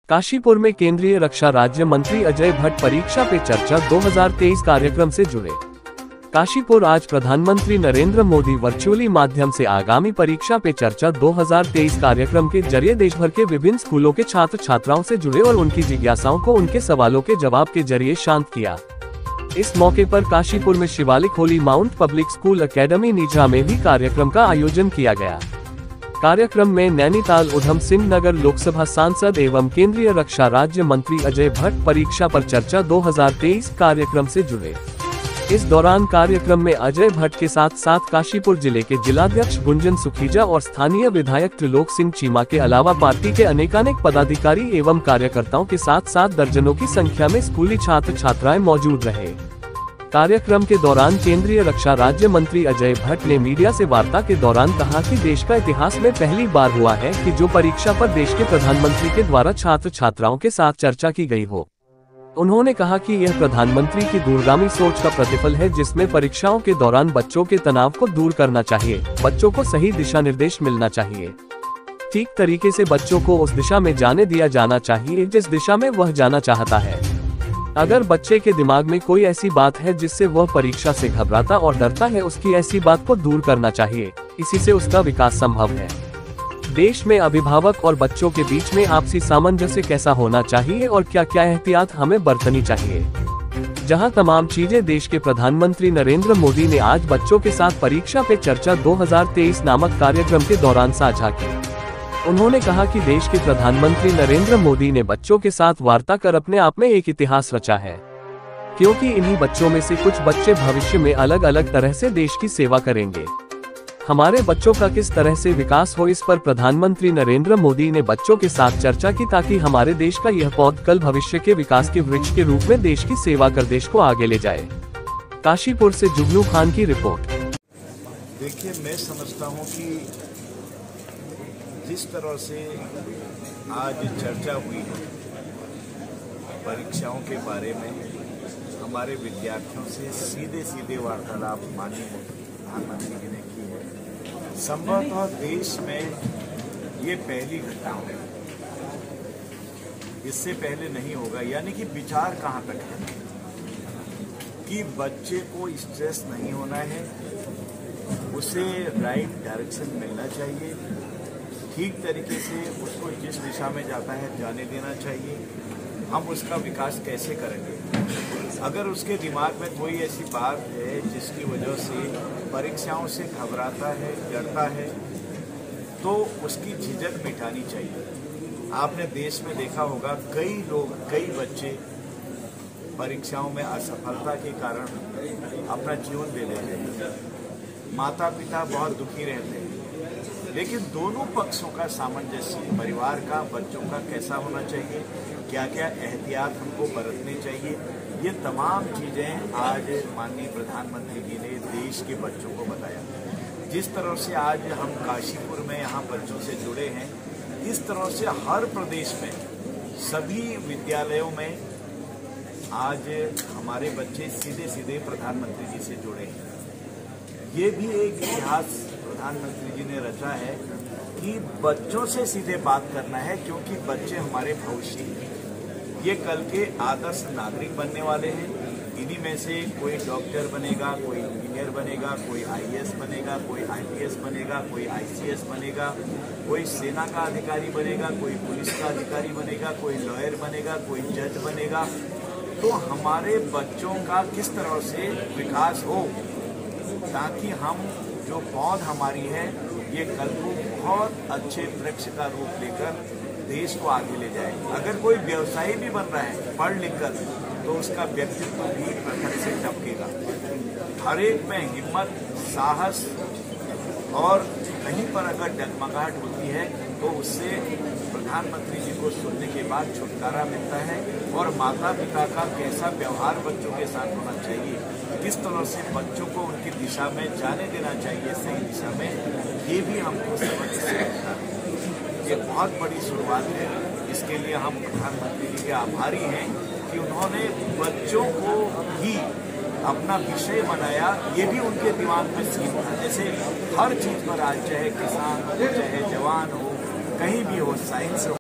काशीपुर में केंद्रीय रक्षा राज्य मंत्री अजय भट्ट परीक्षा पे चर्चा 2023 कार्यक्रम से जुड़े। काशीपुर आज प्रधानमंत्री नरेंद्र मोदी वर्चुअली माध्यम से आगामी परीक्षा पे चर्चा 2023 कार्यक्रम के जरिए देश भर के विभिन्न स्कूलों के छात्र छात्राओं से जुड़े और उनकी जिज्ञासाओं को उनके सवालों के जवाब के जरिए शांत किया। इस मौके पर काशीपुर में Shivalik holy mount public school academy निझा में भी कार्यक्रम का आयोजन किया गया। कार्यक्रम में नैनीताल उधम सिंह नगर लोकसभा सांसद एवं केंद्रीय रक्षा राज्य मंत्री अजय भट्ट परीक्षा पर चर्चा 2023 कार्यक्रम से जुड़े। इस दौरान कार्यक्रम में अजय भट्ट के साथ साथ काशीपुर जिले के जिलाध्यक्ष गुंजन सुखीजा और स्थानीय विधायक त्रिलोक सिंह चीमा के अलावा पार्टी के अनेकानेक पदाधिकारी एवं कार्यकर्ताओं के साथ साथ दर्जनों की संख्या में स्कूली छात्र छात्राएं मौजूद रहे। कार्यक्रम के दौरान केंद्रीय रक्षा राज्य मंत्री अजय भट्ट ने मीडिया से वार्ता के दौरान कहा कि देश का इतिहास में पहली बार हुआ है कि जो परीक्षा पर देश के प्रधानमंत्री के द्वारा छात्र छात्राओं के साथ चर्चा की गई हो। उन्होंने कहा कि यह प्रधानमंत्री की दूरगामी सोच का प्रतिफल है, जिसमें परीक्षाओं के दौरान बच्चों के तनाव को दूर करना चाहिए, बच्चों को सही दिशा निर्देश मिलना चाहिए, ठीक तरीके से बच्चों को उस दिशा में जाने दिया जाना चाहिए जिस दिशा में वह जाना चाहता है। अगर बच्चे के दिमाग में कोई ऐसी बात है जिससे वह परीक्षा से घबराता और डरता है, उसकी ऐसी बात को दूर करना चाहिए, इसी से उसका विकास संभव है। देश में अभिभावक और बच्चों के बीच में आपसी सामंजस्य कैसा होना चाहिए और क्या क्या एहतियात हमें बरतनी चाहिए, जहां तमाम चीजें देश के प्रधानमंत्री नरेंद्र मोदी ने आज बच्चों के साथ परीक्षा पे चर्चा 2023 नामक कार्यक्रम के दौरान साझा की। उन्होंने कहा कि देश के प्रधानमंत्री नरेंद्र मोदी ने बच्चों के साथ वार्ता कर अपने आप में एक इतिहास रचा है, क्योंकि इन्हीं बच्चों में से कुछ बच्चे भविष्य में अलग अलग तरह से देश की सेवा करेंगे। हमारे बच्चों का किस तरह से विकास हो, इस पर प्रधानमंत्री नरेंद्र मोदी ने बच्चों के साथ चर्चा की, ताकि हमारे देश का यह पौध कल भविष्य के विकास के वृक्ष के रूप में देश की सेवा कर देश को आगे ले जाए। काशीपुर से जुगनू खान की रिपोर्ट। देखिए, मैं समझता हूँ कि जिस तरह से आज चर्चा हुई है परीक्षाओं के बारे में, हमारे विद्यार्थियों से सीधे सीधे वार्तालाप माननीय प्रधानमंत्री जी ने की है, संभवतः देश में ये पहली घटना है, इससे पहले नहीं होगा। यानी कि विचार कहाँ तक है कि बच्चे को स्ट्रेस नहीं होना है, उसे राइट डायरेक्शन मिलना चाहिए, ठीक तरीके से उसको जिस दिशा में जाता है जाने देना चाहिए। हम उसका विकास कैसे करेंगे? अगर उसके दिमाग में कोई ऐसी बात है जिसकी वजह से परीक्षाओं से घबराता है, डरता है, तो उसकी झिझक मिटानी चाहिए। आपने देश में देखा होगा, कई लोग, कई बच्चे परीक्षाओं में असफलता के कारण अपना जीवन दे देते हैं, माता पिता बहुत दुखी रहते हैं। लेकिन दोनों पक्षों का सामंजस्य, परिवार का, बच्चों का कैसा होना चाहिए, क्या क्या एहतियात हमको बरतने चाहिए, ये तमाम चीज़ें आज माननीय प्रधानमंत्री जी ने देश के बच्चों को बताया। जिस तरह से आज हम काशीपुर में यहाँ बच्चों से जुड़े हैं, इस तरह से हर प्रदेश में सभी विद्यालयों में आज हमारे बच्चे सीधे सीधे प्रधानमंत्री जी से जुड़े हैं। ये भी एक इतिहास प्रधानमंत्री जी ने रचा है कि बच्चों से सीधे बात करना है, क्योंकि बच्चे हमारे भविष्य हैं। ये कल के आदर्श नागरिक बनने वाले हैं। इन्हीं में से कोई डॉक्टर बनेगा, कोई इंजीनियर बनेगा, कोई आईएएस बनेगा, कोई आईपीएस बनेगा, कोई आईसीएस बनेगा, कोई सेना का अधिकारी बनेगा, कोई पुलिस का अधिकारी बनेगा, कोई लॉयर बनेगा, कोई जज बनेगा। तो हमारे बच्चों का किस तरह से विकास हो, ताकि हम जो पौध हमारी है, ये कल को बहुत अच्छे वृक्ष का रूप लेकर देश को आगे ले जाए। अगर कोई व्यवसायी भी बन रहा है पढ़ लिख कर, तो उसका व्यक्तित्व भी प्रखर से टपकेगा। हर एक में हिम्मत, साहस, और कहीं पर अगर डगमगाहट होती है तो उससे प्रधानमंत्री जी को सुनने के बाद छुटकारा मिलता है। और माता पिता का कैसा व्यवहार बच्चों के साथ होना चाहिए, किस तरह से बच्चों को उनकी दिशा में जाने देना चाहिए, सही दिशा में, ये भी हमको समझ सकता है। ये बहुत बड़ी शुरुआत है। इसके लिए हम प्रधानमंत्री जी के आभारी हैं कि उन्होंने बच्चों को ही अपना विषय बनाया। ये भी उनके दिमाग में सीन था। जैसे हर चीज़ पर आज, चाहे किसान हो, चाहे जवान हो, कहीं भी हो, साइंस हो,